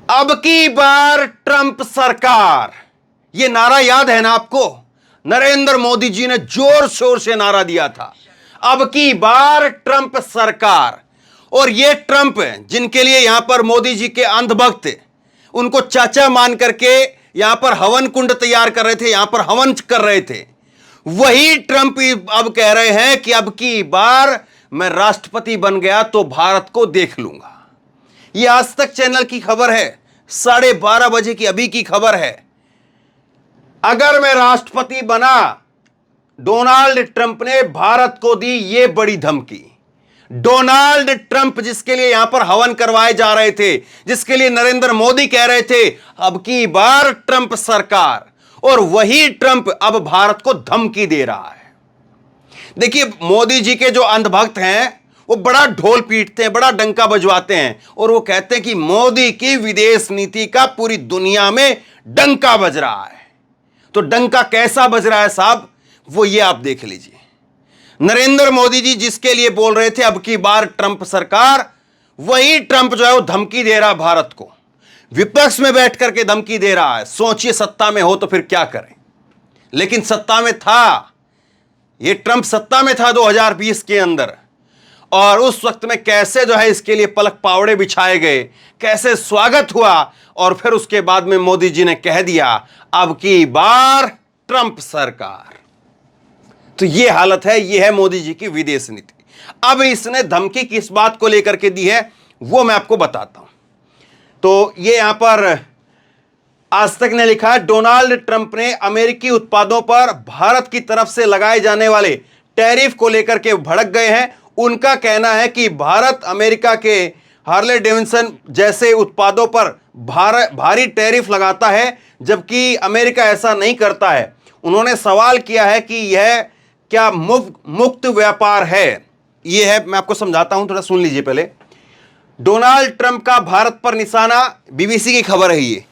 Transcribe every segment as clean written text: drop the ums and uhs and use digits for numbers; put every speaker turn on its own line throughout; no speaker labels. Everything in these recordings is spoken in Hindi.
अब की बार ट्रंप सरकार, यह नारा याद है ना आपको? नरेंद्र मोदी जी ने जोर शोर से नारा दिया था, अब की बार ट्रंप सरकार। और ये ट्रंप जिनके लिए यहां पर मोदी जी के अंधभक्त उनको चाचा मान करके यहां पर हवन कुंड तैयार कर रहे थे, यहां पर हवन कर रहे थे, वही ट्रंप अब कह रहे हैं कि अब की बार मैं राष्ट्रपति बन गया तो भारत को देख लूंगा। यह आज तक चैनल की खबर है, 12:30 बजे की अभी की खबर है। अगर मैं राष्ट्रपति बना, डोनाल्ड ट्रंप ने भारत को दी यह बड़ी धमकी। डोनाल्ड ट्रंप जिसके लिए यहां पर हवन करवाए जा रहे थे, जिसके लिए नरेंद्र मोदी कह रहे थे अब की बार ट्रंप सरकार, और वही ट्रंप अब भारत को धमकी दे रहा है। देखिए, मोदी जी के जो अंधभक्त हैं वो बड़ा ढोल पीटते हैं, बड़ा डंका बजवाते हैं, और वो कहते हैं कि मोदी की विदेश नीति का पूरी दुनिया में डंका बज रहा है। तो डंका कैसा बज रहा है साहब, वो ये आप देख लीजिए। नरेंद्र मोदी जी जिसके लिए बोल रहे थे अब की बार ट्रंप सरकार, वही ट्रंप जो है वो धमकी दे रहा है भारत को, विपक्ष में बैठ करके धमकी दे रहा है। सोचिए सत्ता में हो तो फिर क्या करें। लेकिन सत्ता में था, ये ट्रंप सत्ता में था 2020 के अंदर, और उस वक्त में कैसे जो है इसके लिए पलक पावड़े बिछाए गए, कैसे स्वागत हुआ, और फिर उसके बाद में मोदी जी ने कह दिया अब की बार ट्रंप सरकार। तो ये हालत है, ये है मोदी जी की विदेश नीति। अब इसने धमकी किस बात को लेकर के दी है वो मैं आपको बताता हूं। तो ये यहां पर आज तक ने लिखा है, डोनाल्ड ट्रंप ने अमेरिकी उत्पादों पर भारत की तरफ से लगाए जाने वाले टैरिफ को लेकर के भड़क गए हैं। उनका कहना है कि भारत अमेरिका के हार्ले डेविडसन जैसे उत्पादों पर भारी टैरिफ लगाता है, जबकि अमेरिका ऐसा नहीं करता है। उन्होंने सवाल किया है कि यह क्या मुक्त व्यापार है। यह है, मैं आपको समझाता हूं, थोड़ा सुन लीजिए पहले। डोनाल्ड ट्रंप का भारत पर निशाना, बीबीसी की खबर है ये।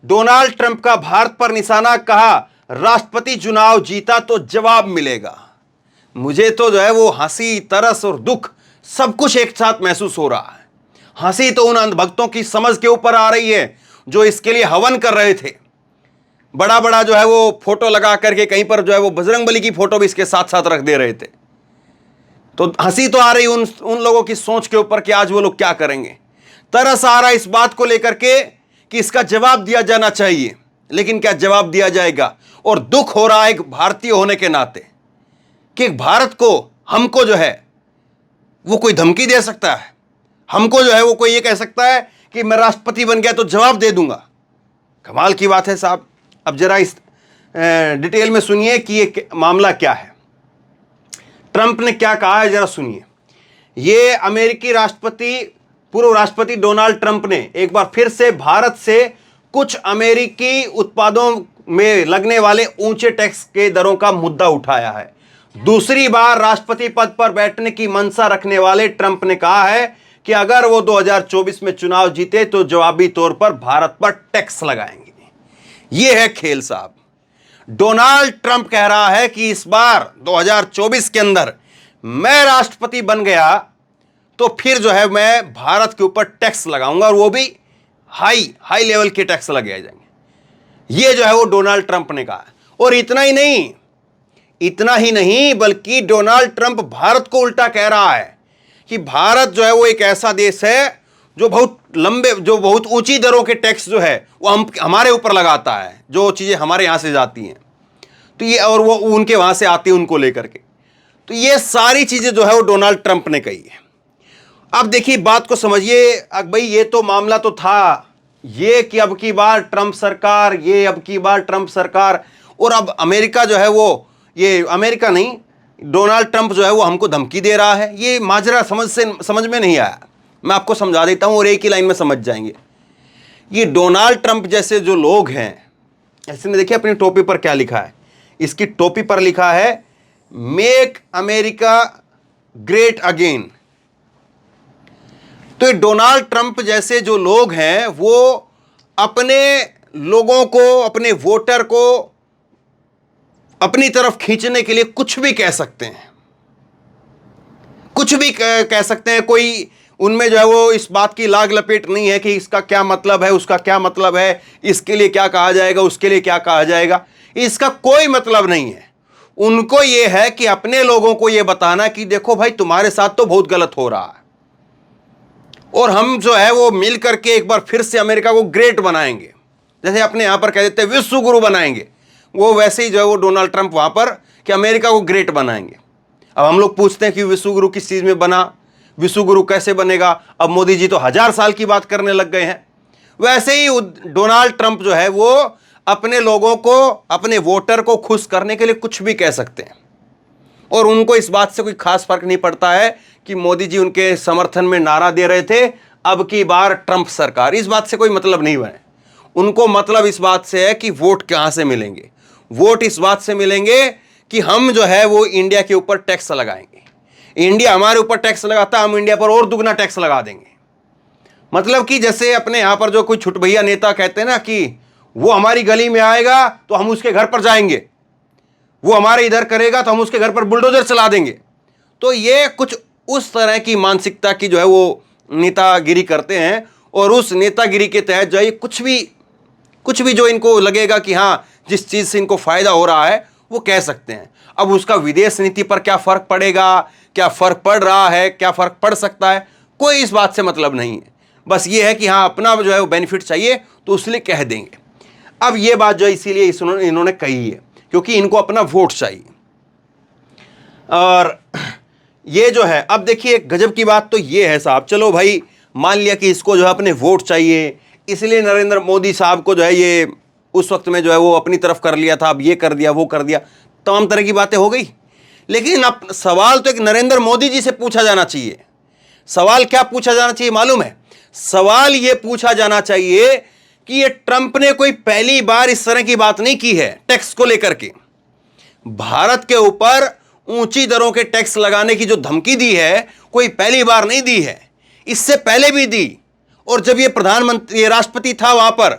डोनाल्ड ट्रंप का भारत पर निशाना, कहा राष्ट्रपति चुनाव जीता तो जवाब मिलेगा। मुझे तो जो है वो हंसी, तरस और दुख सब कुछ एक साथ महसूस हो रहा है। हंसी तो उन अंधभक्तों की समझ के ऊपर आ रही है जो इसके लिए हवन कर रहे थे। बड़ा बड़ा जो है वो फोटो लगा करके कहीं पर जो है वो बजरंगबली की फोटो भी इसके साथ साथ रख दे रहे थे। तो हंसी तो आ रही उन लोगों की सोच के ऊपर कि आज वो लोग क्या करेंगे। तरस आ रहा है इस बात को लेकर के कि इसका जवाब दिया जाना चाहिए, लेकिन क्या जवाब दिया जाएगा। और दुख हो रहा है एक भारतीय होने के नाते कि भारत को, हमको जो है वो कोई धमकी दे सकता है, हमको जो है वो कोई ये कह सकता है कि मैं राष्ट्रपति बन गया तो जवाब दे दूंगा। कमाल की बात है साहब। अब जरा इस डिटेल में सुनिए कि ये मामला क्या है, ट्रंप ने क्या कहा है, जरा सुनिए। ये अमेरिकी राष्ट्रपति, पूर्व राष्ट्रपति डोनाल्ड ट्रंप ने एक बार फिर से भारत से कुछ अमेरिकी उत्पादों में लगने वाले ऊंचे टैक्स के दरों का मुद्दा उठाया है। दूसरी बार राष्ट्रपति पद पर बैठने की मंशा रखने वाले ट्रंप ने कहा है कि अगर वो 2024 में चुनाव जीते तो जवाबी तौर पर भारत पर टैक्स लगाएंगे। ये है खेल साहब। डोनाल्ड ट्रंप कह रहा है कि इस बार 2024 के अंदर मैं राष्ट्रपति बन गया तो फिर जो है मैं भारत के ऊपर टैक्स लगाऊंगा, और वो भी हाई लेवल के टैक्स लगाए जाएंगे। ये जो है वो डोनाल्ड ट्रंप ने कहा। और इतना ही नहीं बल्कि डोनाल्ड ट्रंप भारत को उल्टा कह रहा है कि भारत जो है वो एक ऐसा देश है जो बहुत ऊंची दरों के टैक्स जो है वो हमारे ऊपर लगाता है, जो चीजें हमारे यहां से जाती हैं तो ये, और वो उनके वहां से आती है उनको लेकर के। तो ये सारी चीजें जो है वो डोनाल्ड ट्रंप ने कही है। अब देखिए बात को समझिए। अब भाई ये तो मामला तो था ये कि अब की बार ट्रंप सरकार, ये अब की बार ट्रंप सरकार, और अब अमेरिका जो है वो, ये अमेरिका नहीं, डोनाल्ड ट्रंप जो है वो हमको धमकी दे रहा है। ये माजरा समझ में नहीं आया। मैं आपको समझा देता हूं और एक ही लाइन में समझ जाएंगे। ये डोनाल्ड ट्रंप जैसे जो लोग हैं, इसने देखिए अपनी टोपी पर क्या लिखा है। इसकी टोपी पर लिखा है मेक अमेरिका ग्रेट अगेन। तो ये डोनाल्ड ट्रंप जैसे जो लोग हैं वो अपने लोगों को, अपने वोटर को अपनी तरफ खींचने के लिए कुछ भी कह सकते हैं, कुछ भी कह सकते हैं। कोई उनमें जो है वो इस बात की लाग लपेट नहीं है कि इसका क्या मतलब है, उसका क्या मतलब है, इसके लिए क्या कहा जाएगा, उसके लिए क्या कहा जाएगा। इसका कोई मतलब नहीं है। उनको ये है कि अपने लोगों को ये बताना कि देखो भाई तुम्हारे साथ तो बहुत गलत हो रहा है, और हम जो है वो मिल करके एक बार फिर से अमेरिका को ग्रेट बनाएंगे। जैसे अपने यहां पर कह देते हैं विश्व गुरु बनाएंगे, वो वैसे ही जो है वो डोनाल्ड ट्रंप वहां पर कि अमेरिका को ग्रेट बनाएंगे। अब हम लोग पूछते हैं कि विश्व गुरु किस चीज में बना, विश्व गुरु कैसे बनेगा। अब मोदी जी तो 1000 साल की बात करने लग गए हैं। वैसे ही डोनाल्ड ट्रंप जो है वो अपने लोगों को, अपने वोटर को खुश करने के लिए कुछ भी कह सकते हैं, और उनको इस बात से कोई खास फर्क नहीं पड़ता है कि मोदी जी उनके समर्थन में नारा दे रहे थे अब की बार ट्रंप सरकार। इस बात से कोई मतलब नहीं बने। उनको मतलब इस बात से है कि वोट कहां से मिलेंगे। वोट इस बात से मिलेंगे कि हम जो है वो इंडिया के ऊपर टैक्स लगाएंगे। इंडिया हमारे ऊपर टैक्स लगाता, हम इंडिया पर और दुगना टैक्स लगा देंगे। मतलब कि जैसे अपने यहां पर जो कोई छुटभैया नेता कहते हैं ना कि वो हमारी गली में आएगा तो हम उसके घर पर जाएंगे, वो हमारे इधर करेगा तो हम उसके घर पर बुलडोजर चला देंगे। तो ये कुछ उस तरह की मानसिकता की जो है वो नेतागिरी करते हैं, और उस नेतागिरी के तहत जो है कुछ भी जो इनको लगेगा कि हाँ जिस चीज़ से इनको फायदा हो रहा है वो कह सकते हैं। अब उसका विदेश नीति पर क्या फर्क पड़ेगा, क्या फर्क पड़ रहा है, क्या फर्क पड़ सकता है, कोई इस बात से मतलब नहीं है। बस ये है कि हाँ अपना जो है वो बेनिफिट चाहिए तो उसलिए कह देंगे। अब ये बात जो है इसीलिए इन्होंने कही है क्योंकि इनको अपना वोट चाहिए। और ये जो है, अब देखिए गजब की बात तो ये है साहब, चलो भाई मान लिया कि इसको जो है अपने वोट चाहिए, इसलिए नरेंद्र मोदी साहब को जो है ये उस वक्त में जो है वो अपनी तरफ कर लिया था, अब ये कर दिया वो कर दिया, तमाम तरह की बातें हो गई। लेकिन अब सवाल तो एक नरेंद्र मोदी जी से पूछा जाना चाहिए। सवाल क्या पूछा जाना चाहिए मालूम है? सवाल ये पूछा जाना चाहिए कि ये ट्रंप ने कोई पहली बार इस तरह की बात नहीं की है टैक्स को लेकर के। भारत के ऊपर ऊंची दरों के टैक्स लगाने की जो धमकी दी है कोई पहली बार नहीं दी है, इससे पहले भी दी, और जब ये प्रधानमंत्री, ये राष्ट्रपति था वहां पर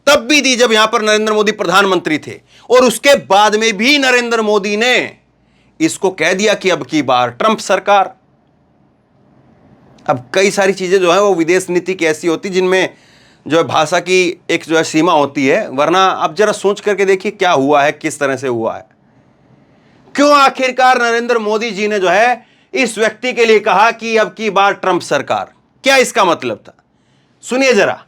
तब भी दी, जब यहां पर नरेंद्र मोदी प्रधानमंत्री थे, और उसके बाद में भी नरेंद्र मोदी ने इसको कह दिया कि अब की बार ट्रंप सरकार। अब कई सारी चीजें जो है वो विदेश नीति की ऐसी होती जिनमें जो है भाषा की एक जो है सीमा होती है, वरना आप जरा सोच करके देखिए क्या हुआ है, किस तरह से हुआ है। क्यों आखिरकार नरेंद्र मोदी जी ने जो है इस व्यक्ति के लिए कहा कि अब की बार ट्रंप सरकार? क्या इसका मतलब था? सुनिए जरा।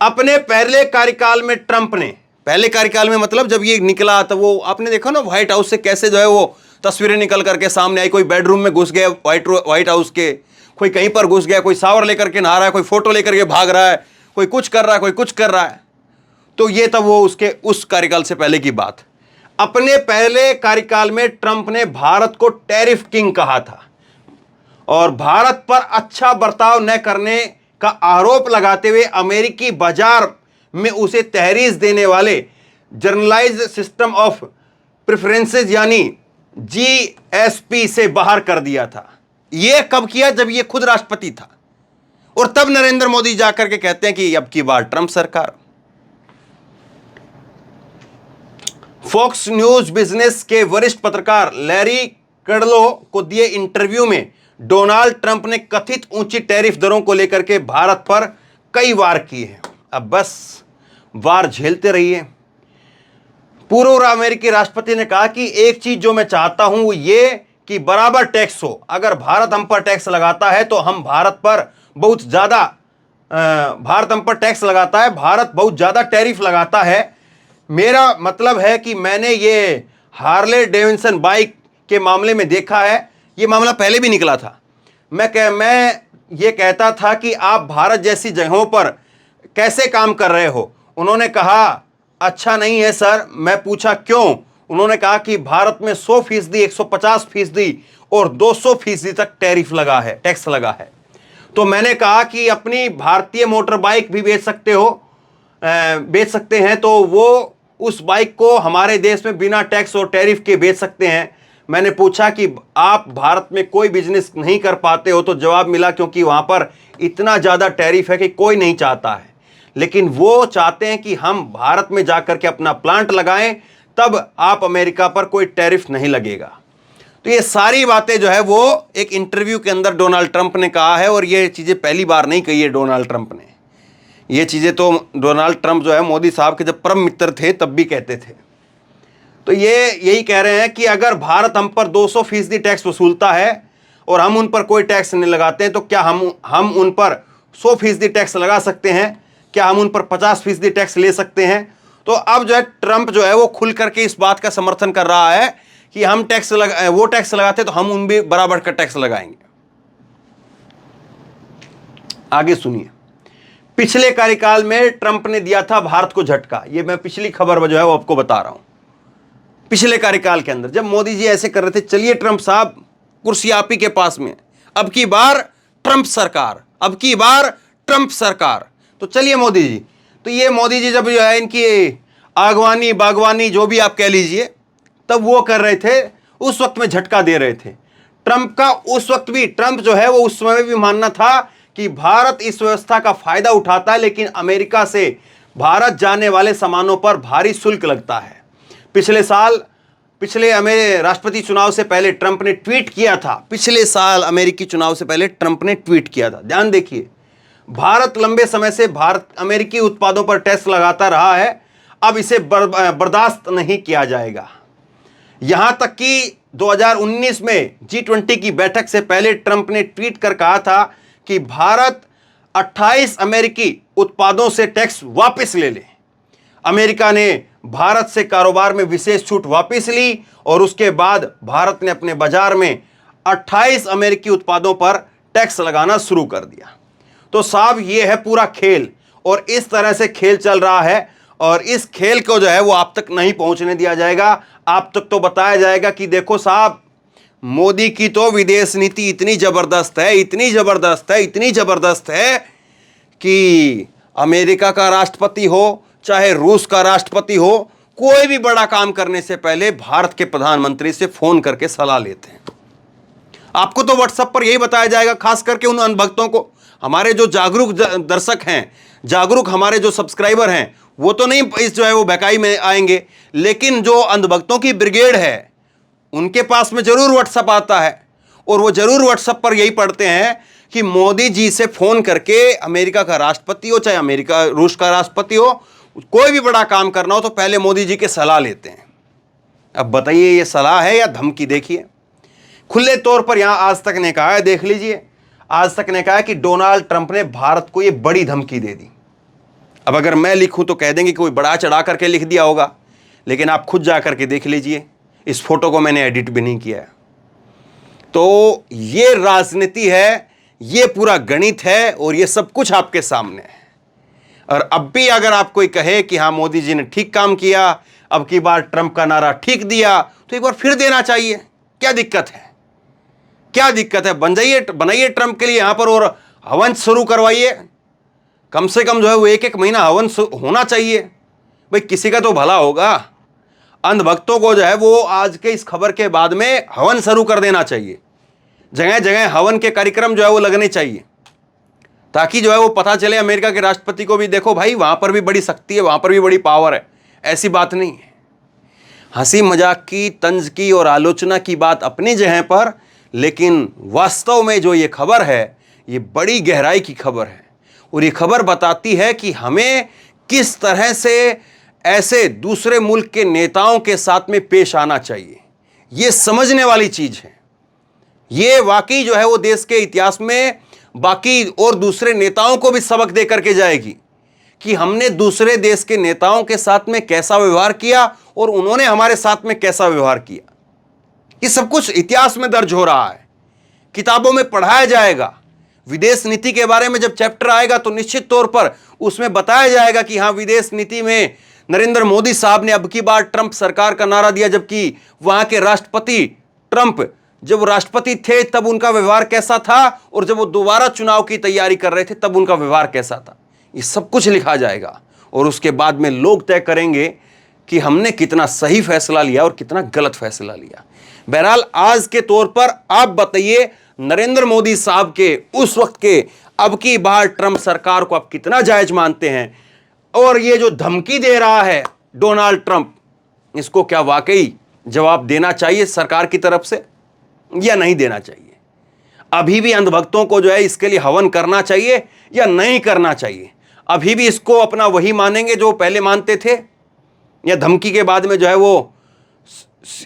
अपने पहले कार्यकाल में ट्रंप ने, पहले कार्यकाल में मतलब जब ये निकला तो वो आपने देखा ना व्हाइट हाउस से कैसे जो है वो तस्वीरें निकल करके सामने आई। कोई बेडरूम में घुस गया व्हाइट हाउस के, कोई कहीं पर घुस गया, कोई शावर लेकर के नहा रहा है, कोई फोटो लेकर के भाग रहा है, कोई कुछ कर रहा है, कोई कुछ कर रहा है। तो ये तब वो उसके उस कार्यकाल से पहले की बात। अपने पहले कार्यकाल में ट्रंप ने भारत को टैरिफ किंग कहा था, और भारत पर अच्छा बर्ताव न करने का आरोप लगाते हुए अमेरिकी बाजार में उसे तहरीर देने वाले जर्नलाइज्ड सिस्टम ऑफ प्रेफरेंसेस यानी जीएसपी से बाहर कर दिया था। यह कब किया? जब यह खुद राष्ट्रपति था, और तब नरेंद्र मोदी जाकर के कहते हैं कि अब की बार ट्रंप सरकार। फॉक्स न्यूज बिजनेस के वरिष्ठ पत्रकार लैरी कड़लो को दिए इंटरव्यू में डोनाल्ड ट्रंप ने कथित ऊंची टैरिफ दरों को लेकर के भारत पर कई वार किए हैं। अब बस वार झेलते रहिए। पूर्व अमेरिकी राष्ट्रपति ने कहा कि एक चीज जो मैं चाहता हूं वो ये कि बराबर टैक्स हो। अगर भारत हम पर टैक्स लगाता है तो हम भारत पर बहुत ज्यादा, भारत हम पर टैक्स लगाता है, भारत बहुत ज्यादा टैरिफ लगाता है। मेरा मतलब है कि मैंने ये हार्ले डेविडसन बाइक के मामले में देखा है, ये मामला पहले भी निकला था। मैं ये कहता था कि आप भारत जैसी जगहों पर कैसे काम कर रहे हो? उन्होंने कहा अच्छा नहीं है सर। मैं पूछा क्यों? उन्होंने कहा कि भारत में 100%, 150% और 200% तक टैरिफ लगा है, टैक्स लगा है। तो मैंने कहा कि अपनी भारतीय मोटर बाइक भी बेच सकते हैं, तो वो उस बाइक को हमारे देश में बिना टैक्स और टैरिफ के बेच सकते हैं। मैंने पूछा कि आप भारत में कोई बिजनेस नहीं कर पाते हो? तो जवाब मिला क्योंकि वहां पर इतना ज़्यादा टैरिफ है कि कोई नहीं चाहता है, लेकिन वो चाहते हैं कि हम भारत में जाकर के अपना प्लांट लगाएं, तब आप अमेरिका पर कोई टैरिफ नहीं लगेगा। तो ये सारी बातें जो है वो एक इंटरव्यू के अंदर डोनाल्ड ट्रंप ने कहा है, और ये चीज़ें पहली बार नहीं कही है डोनाल्ड ट्रंप ने। ये चीज़ें तो डोनाल्ड ट्रंप जो है मोदी साहब के जब परम मित्र थे तब भी कहते थे। तो ये यही कह रहे हैं कि अगर भारत हम पर 200% टैक्स वसूलता है और हम उन पर कोई टैक्स नहीं लगाते हैं, तो क्या हम उन पर 100% टैक्स लगा सकते हैं? क्या हम उन पर 50% टैक्स ले सकते हैं? तो अब जो है ट्रंप जो है वो खुल करके इस बात का समर्थन कर रहा है कि हम वो टैक्स लगाते तो हम उन भी बराबर का टैक्स लगाएंगे। आगे सुनिए, पिछले कार्यकाल में ट्रंप ने दिया था भारत को झटका। ये मैं पिछली खबर जो है वो आपको बता रहा हूं। पिछले कार्यकाल के अंदर जब मोदी जी ऐसे कर रहे थे, चलिए ट्रंप साहब कुर्सी आप ही के पास में, अब की बार ट्रंप सरकार, अब की बार ट्रंप सरकार, तो चलिए मोदी जी। तो ये मोदी जी जब जो है इनकी आगवानी बागवानी जो भी आप कह लीजिए, तब वो कर रहे थे, उस वक्त में झटका दे रहे थे ट्रंप का। उस वक्त भी ट्रंप जो है वो उस समय भी मानना था कि भारत इस व्यवस्था का फायदा उठाता है, लेकिन अमेरिका से भारत जाने वाले सामानों पर भारी शुल्क लगता है। पिछले राष्ट्रपति चुनाव से पहले ट्रंप ने ट्वीट किया था, पिछले साल अमेरिकी चुनाव से पहले ट्रंप ने ट्वीट किया था, ध्यान देखिए, भारत लंबे समय से अमेरिकी उत्पादों पर टैक्स लगाता रहा है, अब इसे बर्दाश्त नहीं किया जाएगा। यहां तक कि 2019 में G20 की बैठक से पहले ट्रंप ने ट्वीट कर कहा था कि भारत 28 अमेरिकी उत्पादों से टैक्स वापस ले ले। अमेरिका ने भारत से कारोबार में विशेष छूट वापस ली और उसके बाद भारत ने अपने बाजार में 28 अमेरिकी उत्पादों पर टैक्स लगाना शुरू कर दिया। तो साहब ये है पूरा खेल, और इस तरह से खेल चल रहा है, और इस खेल को जो है वो आप तक नहीं पहुंचने दिया जाएगा। आप तक तो बताया जाएगा कि देखो साहब, मोदी की तो विदेश नीति इतनी जबरदस्त है, इतनी जबरदस्त है, इतनी जबरदस्त है कि अमेरिका का राष्ट्रपति हो चाहे रूस का राष्ट्रपति हो, कोई भी बड़ा काम करने से पहले भारत के प्रधानमंत्री से फोन करके सलाह लेते हैं। आपको तो व्हाट्सएप पर यही बताया जाएगा, खास करके उन अनभक्तों को। हमारे जो जागरूक दर्शक हैं, जागरूक हमारे जो सब्सक्राइबर हैं, वो तो नहीं इस जो है वो बहकाई में आएंगे, लेकिन जो अंधभक्तों की ब्रिगेड है उनके पास में जरूर व्हाट्सएप आता है, और वो जरूर व्हाट्सएप पर यही पढ़ते हैं कि मोदी जी से फोन करके अमेरिका का राष्ट्रपति हो चाहे रूस का राष्ट्रपति हो, कोई भी बड़ा काम करना हो तो पहले मोदी जी के सलाह लेते हैं। अब बताइए ये सलाह है या धमकी? देखिए खुले तौर पर यहां आज तक ने कहा है, देख लीजिए, आज तक ने कहा है कि डोनाल्ड ट्रंप ने भारत को ये बड़ी धमकी दे दी। अब अगर मैं लिखूं तो कह देंगे कि कोई बड़ा चढ़ा करके लिख दिया होगा, लेकिन आप खुद जा करके देख लीजिए, इस फोटो को मैंने एडिट भी नहीं किया है। तो ये राजनीति है, ये पूरा गणित है, और ये सब कुछ आपके सामने है। और अब भी अगर आप कोई कहे कि हाँ मोदी जी ने ठीक काम किया, अब की बार ट्रंप का नारा ठीक दिया, तो एक बार फिर देना चाहिए। क्या दिक्कत है? क्या दिक्कत है? बनाइए ट्रंप के लिए यहां पर, और हवन शुरू करवाइए। कम से कम जो है वो एक महीना हवन होना चाहिए भाई, किसी का तो भला होगा। अंधभक्तों को जो है वो आज के इस खबर के बाद में हवन शुरू कर देना चाहिए। जगह जगह हवन के कार्यक्रम जो है वो लगने चाहिए, ताकि जो है वो पता चले अमेरिका के राष्ट्रपति को भी, देखो भाई वहां पर भी बड़ी शक्ति है, वहां पर भी बड़ी पावर है। ऐसी बात नहीं है। हंसी मजाक की, तंज की और आलोचना की बात अपनी जगह पर, लेकिन वास्तव में जो ये खबर है ये बड़ी गहराई की खबर है, और ये खबर बताती है कि हमें किस तरह से ऐसे दूसरे मुल्क के नेताओं के साथ में पेश आना चाहिए। ये समझने वाली चीज है। ये वाकई जो है वो देश के इतिहास में बाकी और दूसरे नेताओं को भी सबक दे करके जाएगी कि हमने दूसरे देश के नेताओं के साथ में कैसा व्यवहार किया और उन्होंने हमारे साथ में कैसा व्यवहार किया। ये सब कुछ इतिहास में दर्ज हो रहा है, किताबों में पढ़ाया जाएगा। विदेश नीति के बारे में जब चैप्टर आएगा तो निश्चित तौर पर उसमें बताया जाएगा कि हाँ, विदेश नीति में नरेंद्र मोदी साहब ने अब की बार ट्रंप सरकार का नारा दिया, जबकि वहां के राष्ट्रपति ट्रंप जब राष्ट्रपति थे तब उनका व्यवहार कैसा था, और जब वो दोबारा चुनाव की तैयारी कर रहे थे तब उनका व्यवहार कैसा था। ये सब कुछ लिखा जाएगा, और उसके बाद में लोग तय करेंगे कि हमने कितना सही फैसला लिया और कितना गलत फैसला लिया। बहरहाल आज के तौर पर आप बताइए, नरेंद्र मोदी साहब के उस वक्त के अब की बार ट्रंप सरकार को आप कितना जायज मानते हैं, और ये जो धमकी दे रहा है डोनाल्ड ट्रंप, इसको क्या वाकई जवाब देना चाहिए सरकार की तरफ से? या नहीं देना चाहिए? अभी भी अंधभक्तों को जो है इसके लिए हवन करना चाहिए या नहीं करना चाहिए? अभी भी इसको अपना वही मानेंगे जो पहले मानते थे, या धमकी के बाद में जो है वो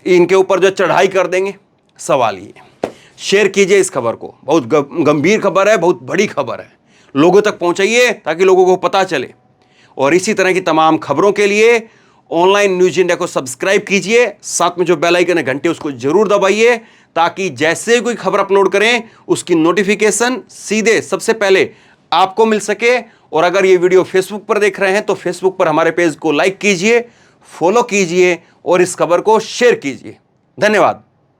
इनके ऊपर जो चढ़ाई कर देंगे? सवाल ये। शेयर कीजिए इस खबर को, बहुत गंभीर खबर है, बहुत बड़ी खबर है, लोगों तक पहुंचाइए ताकि लोगों को पता चले। और इसी तरह की तमाम खबरों के लिए ऑनलाइन न्यूज इंडिया को सब्सक्राइब कीजिए, साथ में जो बेल आइकन है घंटे उसको जरूर दबाइए, ताकि जैसे कोई खबर अपलोड करें उसकी नोटिफिकेशन सीधे सबसे पहले आपको मिल सके। और अगर ये वीडियो फेसबुक पर देख रहे हैं तो फेसबुक पर हमारे पेज को लाइक कीजिए, फॉलो कीजिए और इस खबर को शेयर कीजिए। धन्यवाद।